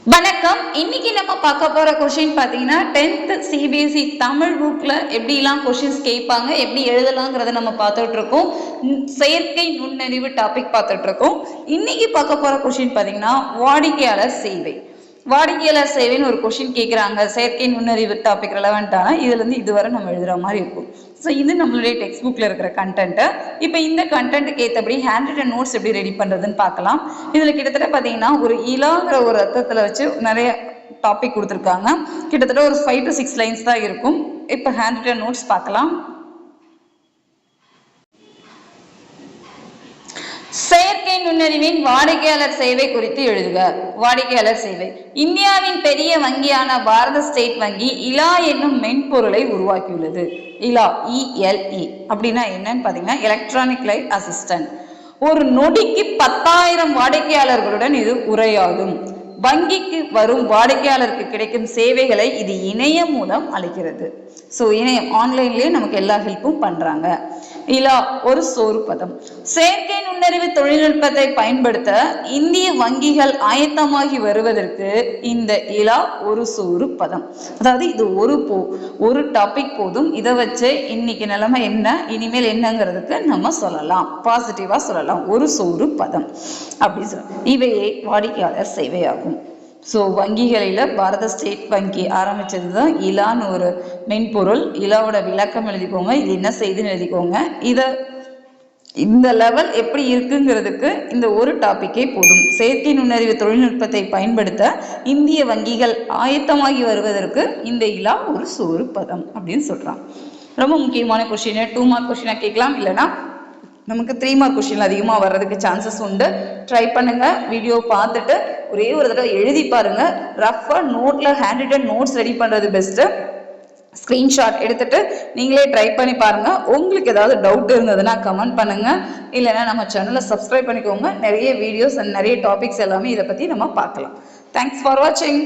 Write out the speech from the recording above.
வணக்கம். இன்னைக்கு நம்ம பார்க்க போற கொஸ்டின் பாத்தீங்கன்னா 10th சிபிஎஸ்இ தமிழ் புக்ல எப்படிலாம் கொஸ்டின்ஸ் கேட்பாங்க, எப்படி எழுதலாங்கிறத நம்ம பார்த்துட்டு இருக்கோம். செயற்கை நுண்ணறிவு டாபிக் பார்த்துட்டு இருக்கோம். இன்னைக்கு பார்க்க போற கொஸ்டின் பாத்தீங்கன்னா வாடிக்கையாளர் சேவை. வாடிக்கையாளர் சேவைன்னு ஒரு கொஸ்டின் கேட்குறாங்க. செயற்கை நுண்ணறிவு டாபிக் ரெலவெண்டான இதுலேருந்து இதுவரை நம்ம எழுதுகிற மாதிரி இருக்கும். ஸோ இது நம்மளுடைய டெக்ஸ்ட் புக்கில் இருக்கிற கண்டென்ட்டு. இப்போ இந்த கண்டென்ட்டுக்கு ஏற்றபடி ஹேண்ட் ரிட்டன் நோட்ஸ் எப்படி ரெடி பண்ணுறதுன்னு பார்க்கலாம். இதில் கிட்டத்தட்ட பார்த்தீங்கன்னா ஒரு இலாங்கிற ஒரு அர்த்தத்தில் வச்சு நிறைய டாபிக் கொடுத்துருக்காங்க. கிட்டத்தட்ட ஒரு 5 to 6 லைன்ஸ் தான் இருக்கும். இப்போ ஹேண்ட் ரிட்டன் நோட்ஸ் பார்க்கலாம். செயற்கை நுண்ணறிவின் வாடிக்கையாளர் சேவை குறித்து எழுதுக. வாடிக்கையாளர் சேவை. இந்தியாவின் பெரிய வங்கியான பாரத ஸ்டேட் வங்கி இலா என்னும் மென்பொருளை உருவாக்கியுள்ளது. இலா ELE அப்படின்னா என்னன்னு பாத்தீங்கன்னா எலக்ட்ரானிக் லைஃப் அசிஸ்டன்ட். ஒரு நொடிக்கு 10,000 வாடிக்கையாளர்களுடன் இது உரையாடும். வங்கிக்கு வரும் வாடிக்கையாளருக்கு கிடைக்கும் சேவைகளை இது இணையம் மூலம் அளிக்கிறது. ஸோ இணையம் ஆன்லைன்லேயே நமக்கு எல்லா ஹெல்ப்பும் பண்றாங்க. இலா ஒரு சோறு பதம். செயற்கை நுண்ணறிவு தொழில்நுட்பத்தை பயன்படுத்த இந்திய வங்கிகள் ஆயத்தமாகி வருவதற்கு இந்த இலா ஒரு சோறு பதம். அதாவது இது ஒரு டாபிக் போதும். இதை வச்சு இன்னைக்கு நிலைமை என்ன, இனிமேல் என்னங்கிறதுக்கு நம்ம சொல்லலாம், பாசிட்டிவா சொல்லலாம். ஒரு சோறு பதம் அப்படி சொல்ல. இவையே வாடிக்கையாளர் சேவையாகும். ஸோ வங்கிகளில் பாரத ஸ்டேட் வங்கி ஆரம்பித்தது தான் இலான்னு ஒரு மென்பொருள். இலாவோட விளக்கம் எழுதிக்கோங்க, இது என்ன செய்துன்னு எழுதிக்கோங்க. இந்த லெவல் எப்படி இருக்குங்கிறதுக்கு இந்த ஒரு டாப்பிக்கே போதும். செயற்கை நுண்ணறிவு தொழில்நுட்பத்தை பயன்படுத்த இந்திய வங்கிகள் ஆயத்தமாகி வருவதற்கு இந்த இலா ஒரு சோறு பதம் அப்படின்னு சொல்கிறான். ரொம்ப முக்கியமான கொஸ்டின். 2 மார்க் கொஸ்டினாக கேட்கலாம், இல்லைன்னா நமக்கு 3 மார்க் கொஸ்டின் அதிகமாக வர்றதுக்கு சான்சஸ் உண்டு. ட்ரை பண்ணுங்க. வீடியோ பார்த்துட்டு ஒரே ஒரு தடவை எழுதி பாருங்க. ரஃபாக நோட்டில் ஹேண்ட் ரிட்டன் நோட்ஸ் ரெடி பண்ணுறது பெஸ்ட்டு. ஸ்க்ரீன்ஷாட் எடுத்துட்டு நீங்களே ட்ரை பண்ணி பாருங்க. உங்களுக்கு ஏதாவது டவுட் இருந்ததுன்னா கமெண்ட் பண்ணுங்க, இல்லைன்னா நம்ம சேனலை சப்ஸ்கிரைப் பண்ணிக்கோங்க. நிறைய வீடியோஸ் அண்ட் நிறைய டாபிக்ஸ் எல்லாமே இதை பற்றி நம்ம பார்க்கலாம். தேங்க்ஸ் ஃபார் வாட்சிங்.